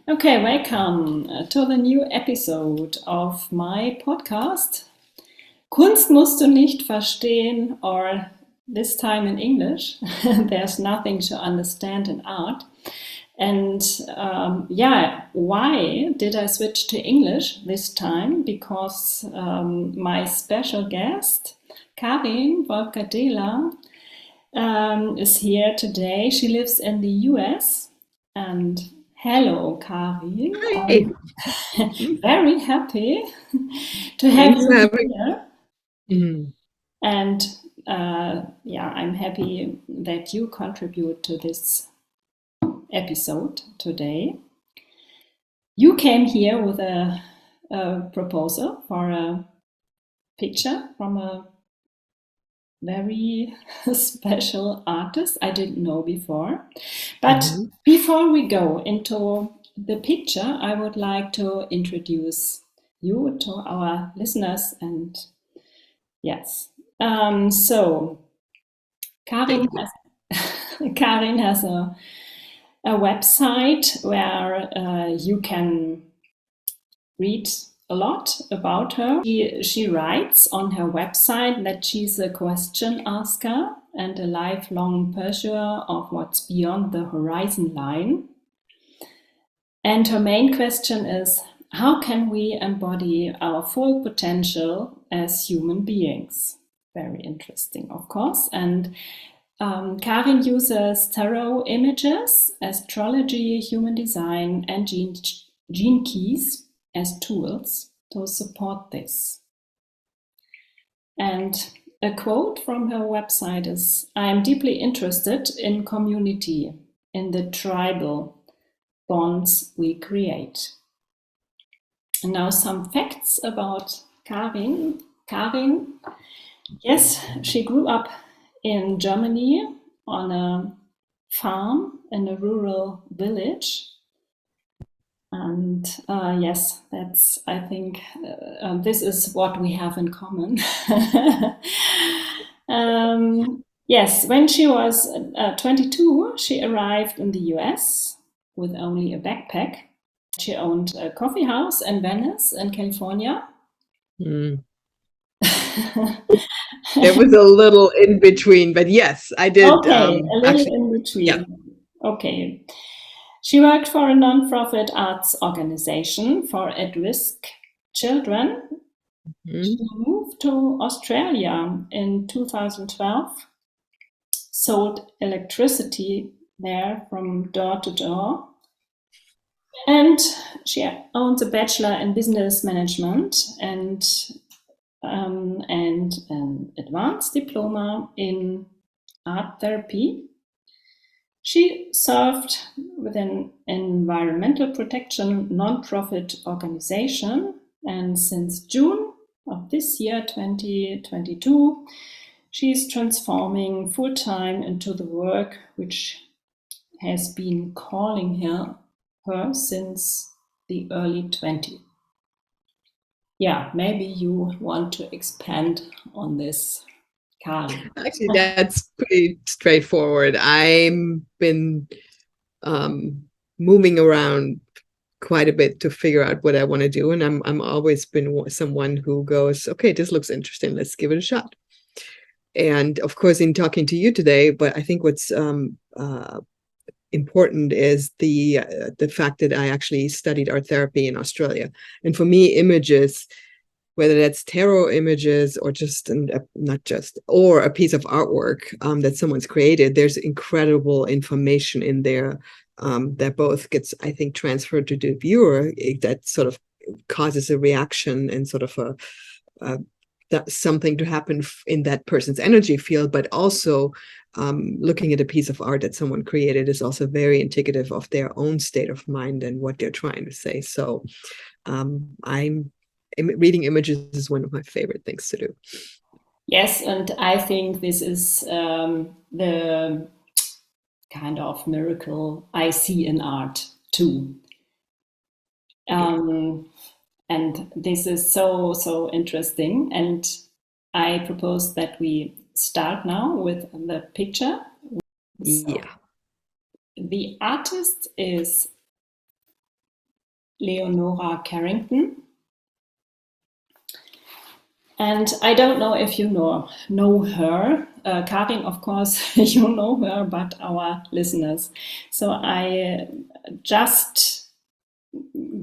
Okay, welcome to the new episode of my podcast. Kunst musst du nicht verstehen, or this time in English. There's nothing to understand in art. And why did I switch to English this time? Because my special guest, Karin Volpp-Gardela, is here today. She lives in the US. And hello, Karin. Hi. I'm very happy to have Thanks you for having here. Mhm. And I'm happy that you contribute to this episode today. You came here with a proposal for a picture from a very special artist I didn't know before. But before we go into the picture, I would like to introduce you to our listeners. And yes, so Karin has a website where you can read a lot about her. She writes on her website that she's a question asker and a lifelong pursuer of what's beyond the horizon line. And her main question is, how can we embody our full potential as human beings? Very interesting, of course. And Karin uses tarot images, astrology, human design, and gene keys as tools to support this. And a quote from her website is, "I am deeply interested in community, in the tribal bonds we create." And now some facts about Karin. Karin, yes, she grew up in Germany on a farm in a rural village. And yes, that's, I think, this is what we have in common. Yes, when she was 22, she arrived in the US with only a backpack. She owned a coffee house in Venice, in California. There was a little in between, but yes, I did. Okay, a little in between. Yeah. Okay. She worked for a non-profit arts organization for at-risk children. She moved to Australia in 2012, sold electricity there from door to door. And she owns a bachelor in business management and an advanced diploma in art therapy. She served with an environmental protection non-profit organization, and since June of this year, 2022, she's transforming full-time into the work which has been calling her since the early 20s. Yeah, maybe you want to expand on this, Karin. Actually, that's pretty straightforward. I've been moving around quite a bit to figure out what I want to do, and I'm always been someone who goes, okay, this looks interesting, let's give it a shot. And of course, in talking to you today, but I think what's important is the fact that I actually studied art therapy in Australia, and for me, images, whether that's tarot images or just not just, or a piece of artwork that someone's created, there's incredible information in there that both gets, I think, transferred to the viewer, that sort of causes a reaction and sort of something to happen in that person's energy field, but also looking at a piece of art that someone created is also very indicative of their own state of mind and what they're trying to say. So reading images is one of my favorite things to do. Yes, and I think this is the kind of miracle I see in art too. And this is so interesting. And I propose that we start now with the picture. Yeah. The artist is Leonora Carrington. And I don't know if you know her. Karin, of course, you know her, but our listeners. So I just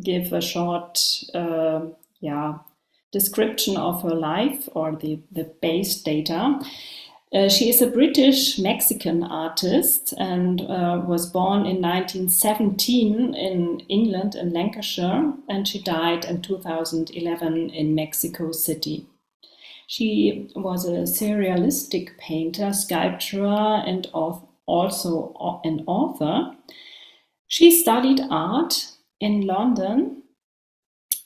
give a short description of her life, or the base data. She is a British Mexican artist and was born in 1917 in England, in Lancashire, and she died in 2011 in Mexico City. She was a surrealistic painter, sculptor, and also an author. She studied art in London,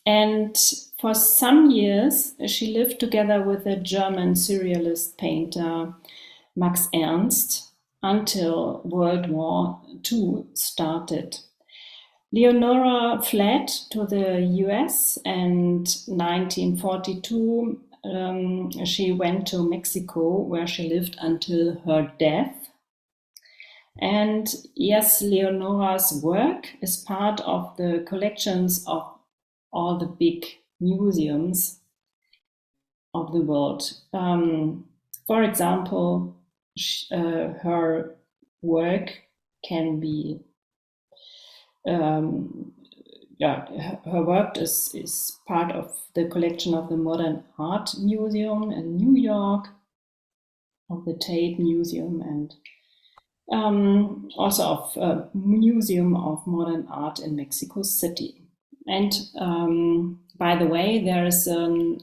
and for some years she lived together with a German surrealist painter, Max Ernst, until World War II started. Leonora fled to the US, and 1942 she went to Mexico, where she lived until her death. And yes, Leonora's work is part of the collections of all the big museums of the world. For example, her work can be her work is part of the collection of the Modern Art Museum in New York, of the Tate Museum, and also of Museum of Modern Art in Mexico City. And by the way, there is an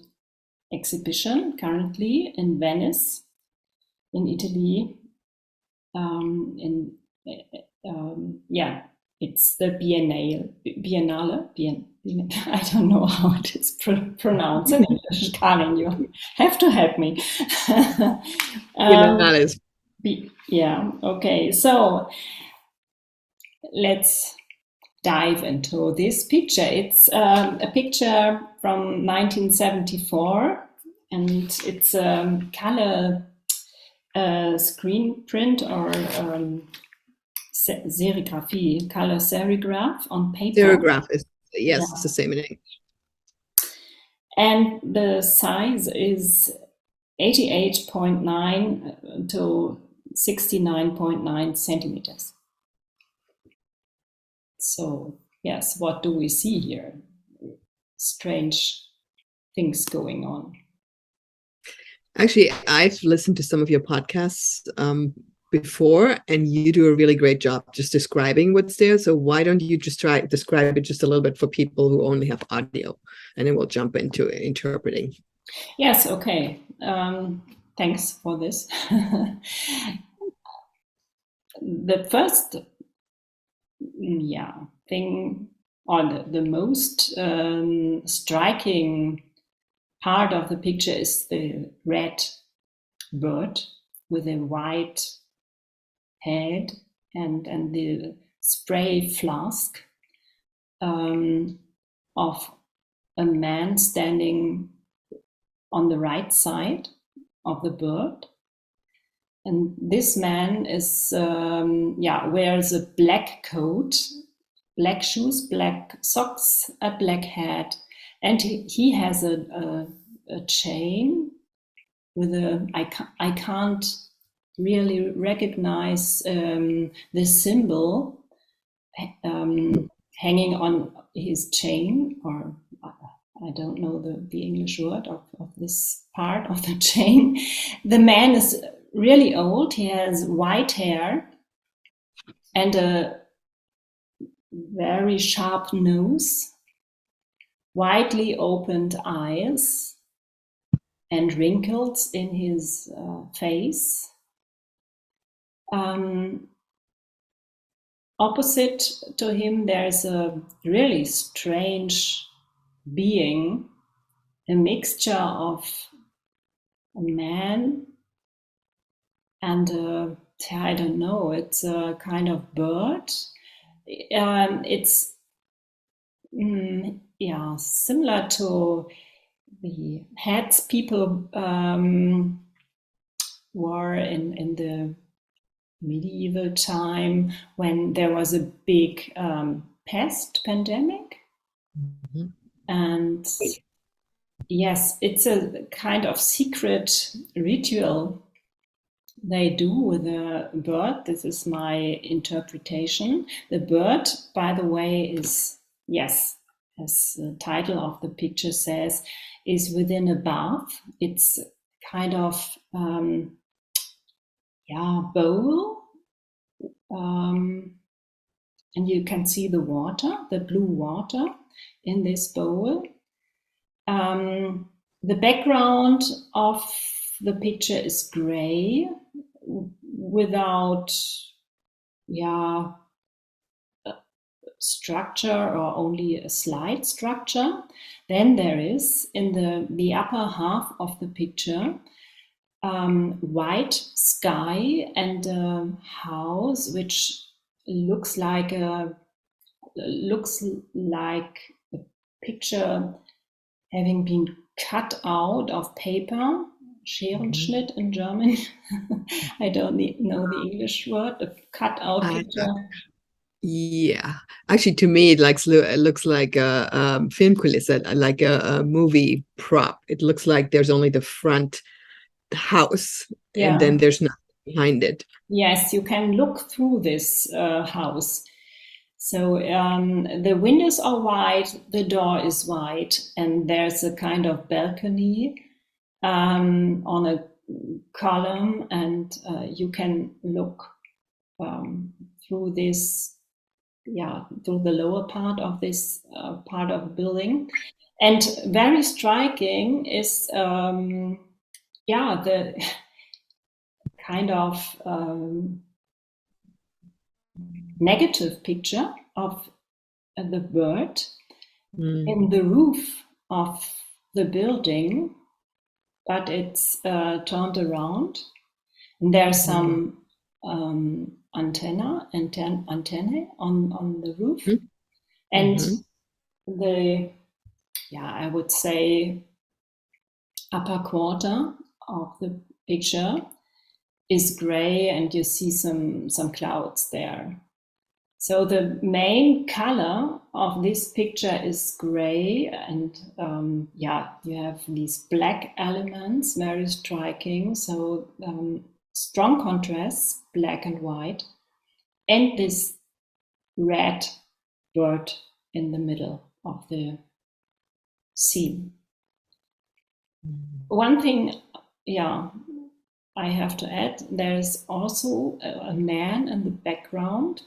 exhibition currently in Venice, in Italy. It's the Biennale. I don't know how it is pronounced in English. Karin, you have to help me. Biennale. Yeah, okay. So let's dive into this picture. It's a picture from 1974, and it's a color screen print, or serigraphy, color serigraph on paper. Serigraph is, yes, it's the same in English. And the size is 88.9 to 69.9 centimeters. So yes, what do we see here? Strange things going on. Actually, I've listened to some of your podcasts before, and you do a really great job just describing what's there. So why don't you just try describe it just a little bit for people who only have audio, and then we'll jump into interpreting. Yes, okay. Thanks for this. The first thing, or the most striking part of the picture is the red bird with a white head and the spray flask of a man standing on the right side of the bird. And this man is wears a black coat, black shoes, black socks, a black hat, and he has a chain with I can't really recognize the symbol hanging on his chain, or I don't know the English word of this part of the chain. The man is really old. He has white hair and a very sharp nose, widely opened eyes, and wrinkles in his face. Opposite to him, there's a really strange being, a mixture of a man and I don't know, it's a kind of bird. It's similar to the hats people wore in the medieval time when there was a big pest pandemic. Mhm. And yes, it's a kind of secret ritual they do with a bird. This is my interpretation. The bird, by the way, is, yes, as the title of the picture says, is within a bath. It's kind of, bowl. And you can see the water, the blue water in this bowl. The background of the picture is gray without structure, or only a slight structure. Then there is in the upper half of the picture white sky and a house which looks like a picture having been cut out of paper, Scherenschnitt in German. I don't know the English word, a cut out picture. Yeah, actually, to me, it looks like a film kulisse, like a movie prop. It looks like there's only the front house, and then there's nothing behind it. Yes, you can look through this house. So the windows are white, the door is white, and there's a kind of balcony on a column, and you can look through this, through the lower part of this part of the building. And very striking is, the kind of negative picture of the bird in the roof of the building, but it's turned around. And there's some antennae on the roof. And I would say upper quarter of the picture is gray, and you see some clouds there. So the main color of this picture is gray, and you have these black elements, very striking. So strong contrasts, black and white, and this red bird in the middle of the scene. One thing, I have to add, there's also a man in the background,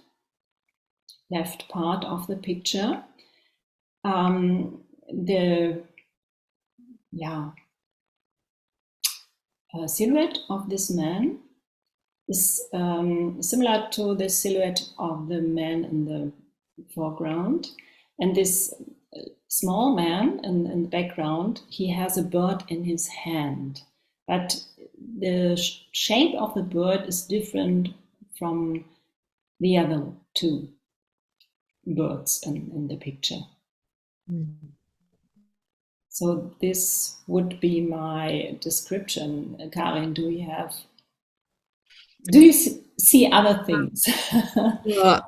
left part of the picture. The silhouette of this man is similar to the silhouette of the man in the foreground. And this small man in the background, he has a bird in his hand. But the shape of the bird is different from the other two birds in the picture. So this would be my description. Karin, do you see other things? Well,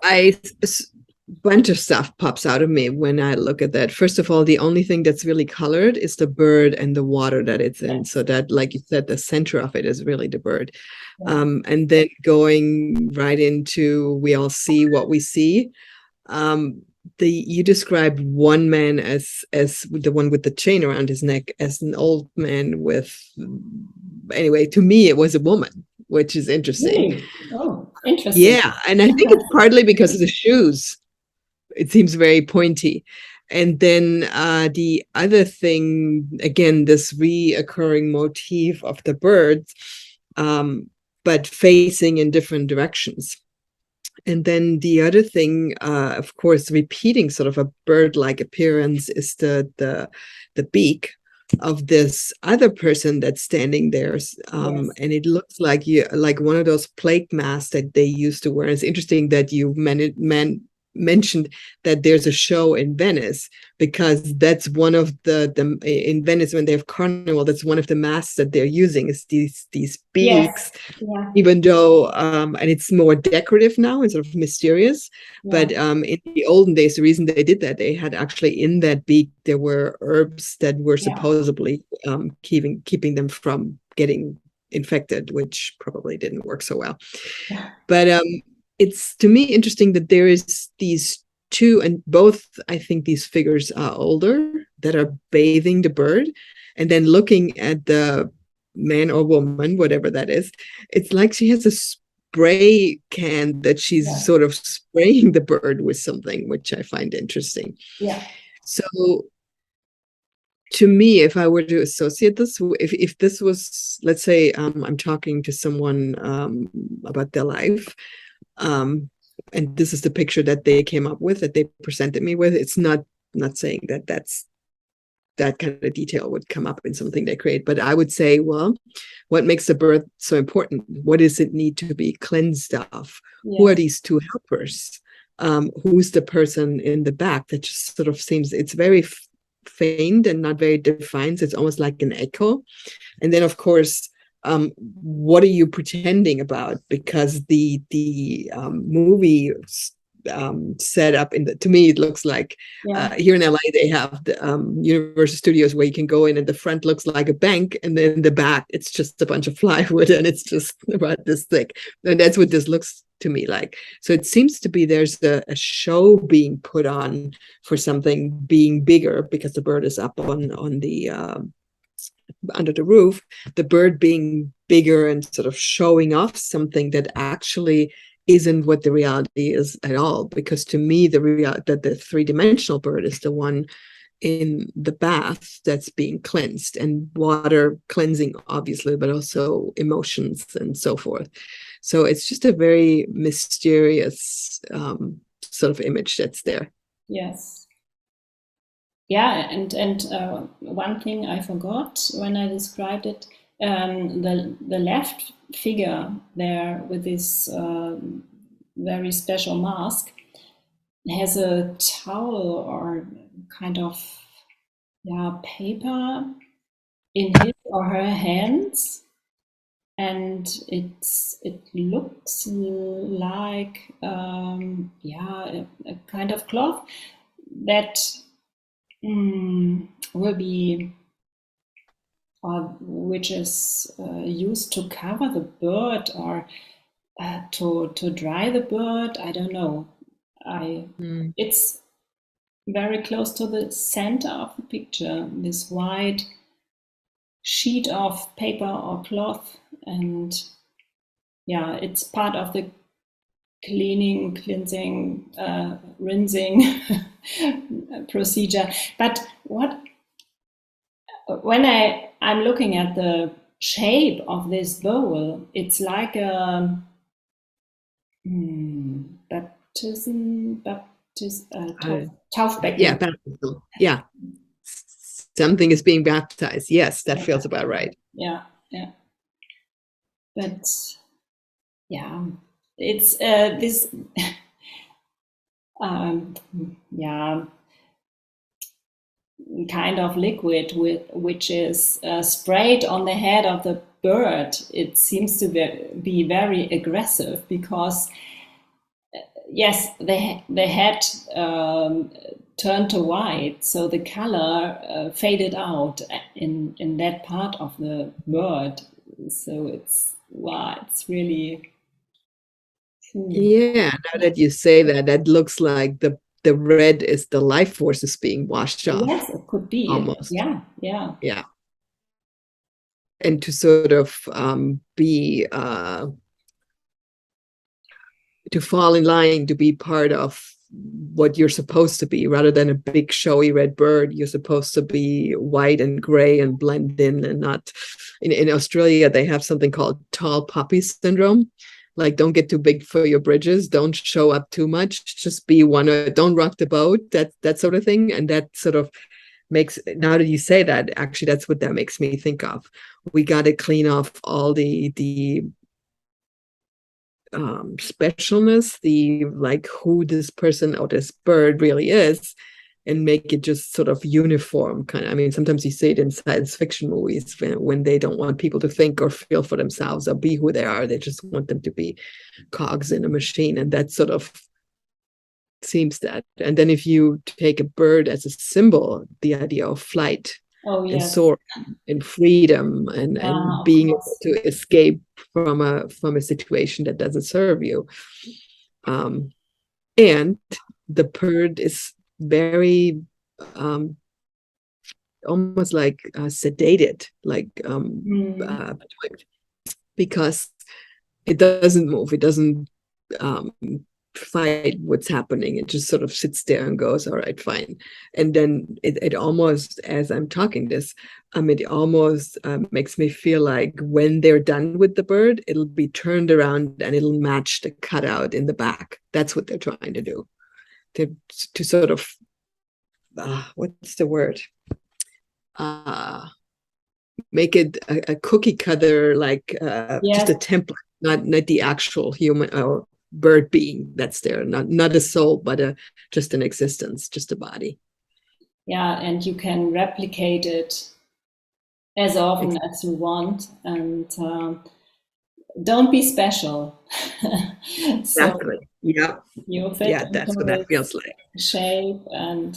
bunch of stuff pops out of me when I look at that. First of all, the only thing that's really colored is the bird and the water that it's in. So that, like you said, the center of it is really the bird. And then going right into, we all see what we see. You described one man as the one with the chain around his neck as an old man with, anyway, to me it was a woman, which is interesting. Really? Oh, interesting. Yeah, and I think it's partly because of the shoes. It seems very pointy. And then the other thing, again, this reoccurring motif of the birds, but facing in different directions. And then the other thing, of course, repeating sort of a bird-like appearance is the beak of this other person that's standing there. And it looks like one of those plague masks that they used to wear. And it's interesting that you mentioned that there's a show in Venice, because that's one of the in Venice, when they have carnival, that's one of the masks that they're using, is these beaks. Yes. Yeah. Even though and it's more decorative now and sort of mysterious, but in the olden days, the reason they did that, they had actually in that beak there were herbs that were supposedly keeping them from getting infected, which probably didn't work so well. But it's, to me, interesting that there is these two, and both, I think these figures are older, that are bathing the bird, and then looking at the man or woman, whatever that is, it's like she has a spray can that she's sort of spraying the bird with something, which I find interesting. Yeah. So to me, if I were to associate this, if this was, let's say, I'm talking to someone about their life, and this is the picture that they came up with, that they presented me with, it's not saying that that kind of detail would come up in something they create, but I would say, well, what makes the birth so important? What does it need to be cleansed of? Yeah. Who are these two helpers? Who's the person in the back? That just sort of seems, it's very faint and not very defined. So it's almost like an echo. And then, of course, what are you pretending about? Because the movie set up to me, it looks like here in LA they have the Universal Studios, where you can go in and the front looks like a bank, and then the back it's just a bunch of plywood, and it's just about this thick, and that's what this looks to me like. So it seems to be there's a show being put on for something being bigger, because the bird is up on the under the roof, the bird being bigger and sort of showing off something that actually isn't what the reality is at all. Because to me, the three-dimensional bird is the one in the bath that's being cleansed, and water cleansing, obviously, but also emotions and so forth. So it's just a very mysterious sort of image that's there. Yes. Yeah, and one thing I forgot when I described it, the left figure there with this very special mask has a towel or kind of paper in his or her hands, and it looks like a kind of cloth that will be, or which is used to cover the bird, or to dry the bird. I don't know. It's very close to the center of the picture, this white sheet of paper or cloth, and it's part of the cleansing, rinsing procedure. But when I'm looking at the shape of this bowl, it's like a Taufbecken. Yeah, baptism. Yeah, something is being baptized. Yes, that feels about right. Yeah. But it's this kind of liquid which is sprayed on the head of the bird. It seems to be very aggressive, because the head turned to white, so the color faded out in that part of the bird. So it's really. Yeah, now that you say that, that looks like the red is the life force is being washed off. Yes, it could be. Almost. Yeah. And to sort of be to fall in line, to be part of what you're supposed to be, rather than a big showy red bird. You're supposed to be white and gray and blend in, and not. In Australia, they have something called tall poppy syndrome. Like, don't get too big for your bridges. Don't show up too much. Just be one. Don't rock the boat. That sort of thing. And that sort of makes, now that you say that, actually, that's what that makes me think of. We got to clean off all the specialness, the like who this person or this bird really is, and make it just sort of uniform kind of. I mean, sometimes you see it in science fiction movies when they don't want people to think or feel for themselves or be who they are. They just want them to be cogs in a machine, and that sort of seems that. And then if you take a bird as a symbol, the idea of flight and soaring and freedom and being able to escape from a situation that doesn't serve you. And the bird is very almost like sedated, like because it doesn't move, it doesn't fight what's happening. It just sort of sits there and goes, all right, fine. And then it almost, as I'm talking this, it almost makes me feel like when they're done with the bird, it'll be turned around and it'll match the cutout in the back. That's what they're trying to do, to sort of what's the word, make it a cookie cutter, like just a template, not the actual human or bird being that's there, not a soul, but just an existence, just a body. Yeah, and you can replicate it as often as you want, and don't be special. Exactly. Yeah. You fit that's what that feels like. Shape and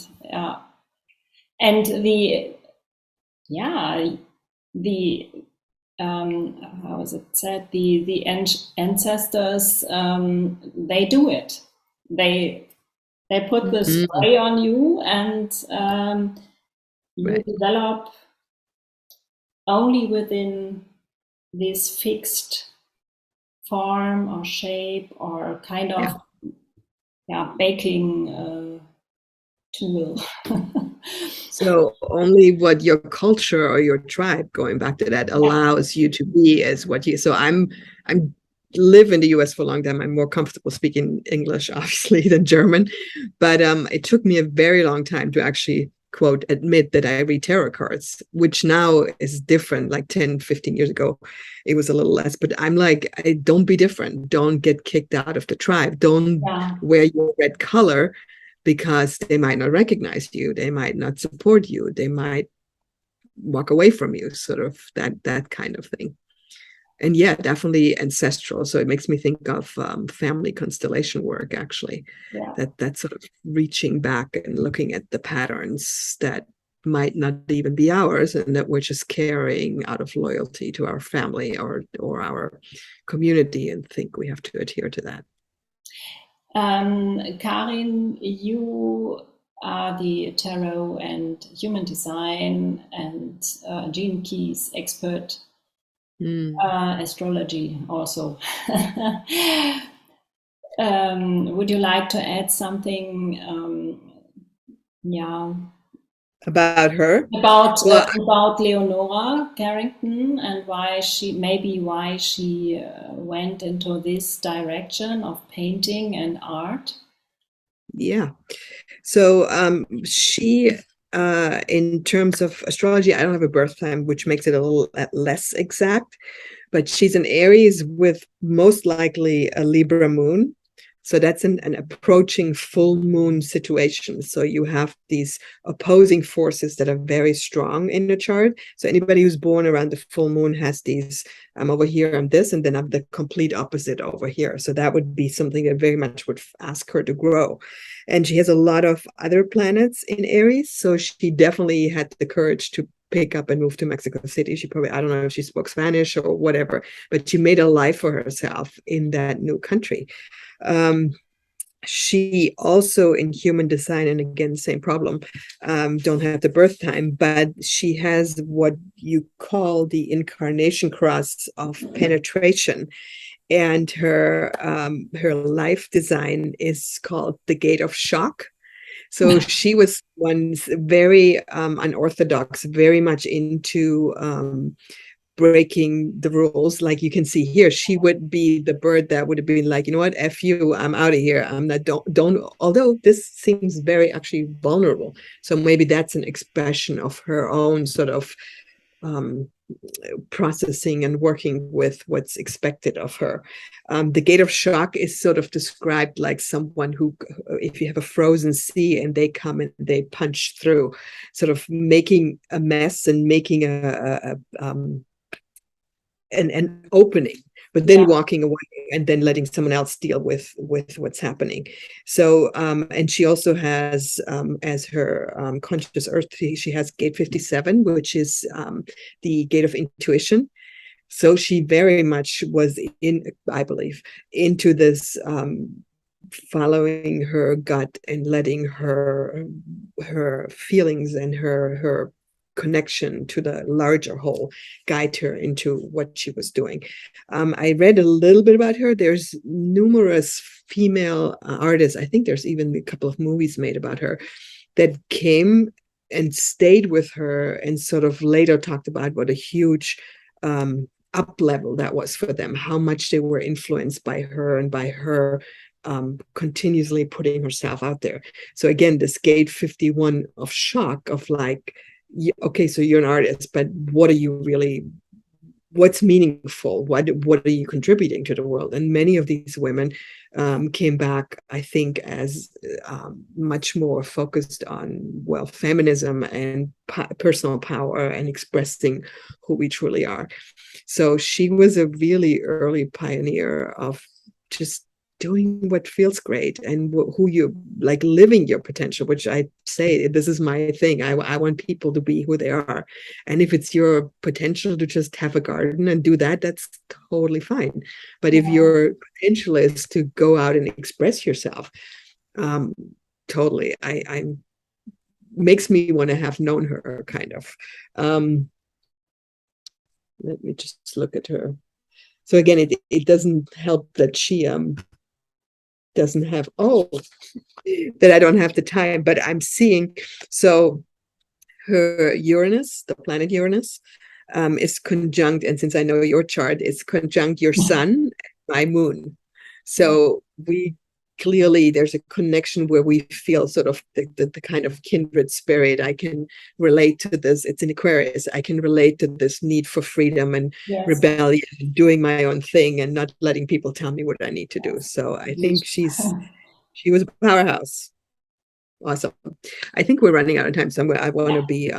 the how is it said? The ancestors, they do it. They put the spray on you, and you develop only within this fixed form or shape or kind of baking tool. So only what your culture or your tribe, going back to that, allows you to be is what you. So I'm live in the US for a long time. I'm more comfortable speaking English, obviously, than German. But it took me a very long time to actually, quote, admit that I read tarot cards, which now is different. Like 10, 15 years ago, it was a little less. But I'm like, don't be different. Don't get kicked out of the tribe. Don't wear your red color, because they might not recognize you. They might not support you. They might walk away from you, sort of that kind of thing. And definitely ancestral. So it makes me think of family constellation work, actually. That sort of reaching back and looking at the patterns that might not even be ours, and that we're just carrying out of loyalty to our family or our community, and think we have to adhere to that. Karin, you are the tarot and human design and gene keys expert. Astrology also. Would you like to add something? About her? About Leonora Carrington, and why she went into this direction of painting and art? Yeah. So she, in terms of astrology, I don't have a birth time, which makes it a little less exact, but she's an Aries with most likely a Libra moon. So that's an approaching full moon situation. So you have these opposing forces that are very strong in the chart. So anybody who's born around the full moon has these, I'm over here, I'm this, and then I'm the complete opposite over here. So that would be something that very much would ask her to grow. And she has a lot of other planets in Aries. So she definitely had the courage to pick up and move to Mexico City. She probably, I don't know if she spoke Spanish or whatever, but she made a life for herself in that new country. She also, in human design, and again, same problem, don't have the birth time, but she has what you call the incarnation cross of penetration. And her life design is called the Gate of Shock. So she was once very unorthodox, very much into breaking the rules. Like you can see here, she would be the bird that would have been like, you know what, F you, I'm out of here. I'm not, don't, although this seems very actually vulnerable. So maybe that's an expression of her own sort of processing and working with what's expected of her. The gate of shock is sort of described like someone who, if you have a frozen sea and they come and they punch through, sort of making a mess and making an opening, but then walking away and then letting someone else deal with what's happening. So, and she also has, as her conscious earth, she has gate 57, which is the gate of intuition. So she very much was I believe, into this following her gut and letting her feelings and her connection to the larger whole guide her into what she was doing. I read a little bit about her. There's numerous female artists. I think there's even a couple of movies made about her that came and stayed with her and sort of later talked about what a huge up level that was for them, how much they were influenced by her and by her continuously putting herself out there. So again, this gate 51 of shock of like, okay, so you're an artist, but what are you really, what's meaningful? What are you contributing to the world? And many of these women came back, I think, as much more focused on, well, feminism and personal power and expressing who we truly are. So she was a really early pioneer of just doing what feels great and who you like, living your potential, which I say, this is my thing. I want people to be who they are. And if it's your potential to just have a garden and do that, that's totally fine. But if your potential is to go out and express yourself, totally, I makes me want to have known her, kind of. Let me just look at her. So again, it doesn't help that she doesn't have, that I don't have the time, but I'm seeing, so her Uranus, the planet Uranus, is conjunct, and since I know your chart, it's conjunct your sun and my moon. So we clearly, there's a connection where we feel sort of the kind of kindred spirit. I can relate to this. It's in Aquarius. I can relate to this need for freedom and rebellion, and doing my own thing and not letting people tell me what I need to do. So I think she was a powerhouse. Awesome. I think we're running out of time, so I want to be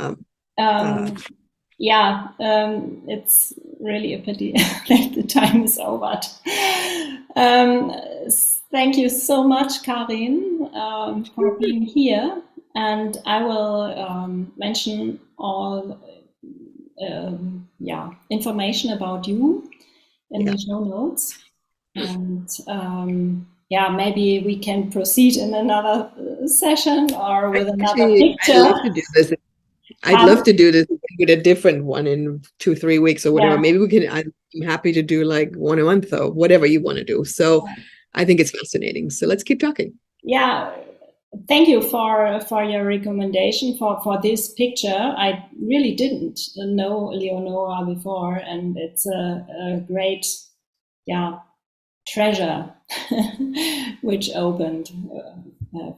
it's really a pity that the time is over. Thank you so much, Karin, for being here. And I will mention all information about you in the show notes. And maybe we can proceed in another session or with another picture. I'd love to do this. I'd love to do this with a different one in 2-3 weeks or whatever. Maybe we can, I'm happy to do like one a month or whatever you want to do. So I think it's fascinating. So let's keep talking. Yeah. Thank you for your recommendation for this picture. I really didn't know Leonora before, and it's a great, treasure which opened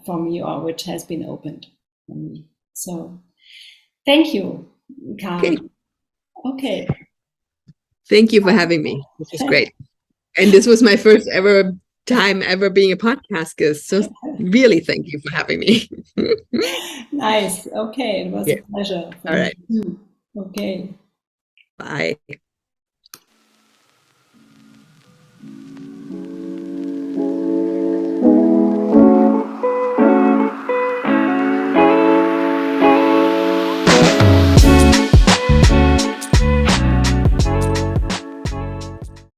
for me, or which has been opened for me. So thank you, Karin. Okay. Thank you for having me. This is great. And this was my first time ever being a podcast guest. So really thank you for having me. Nice. Okay. It was a pleasure. All right. Okay. Bye.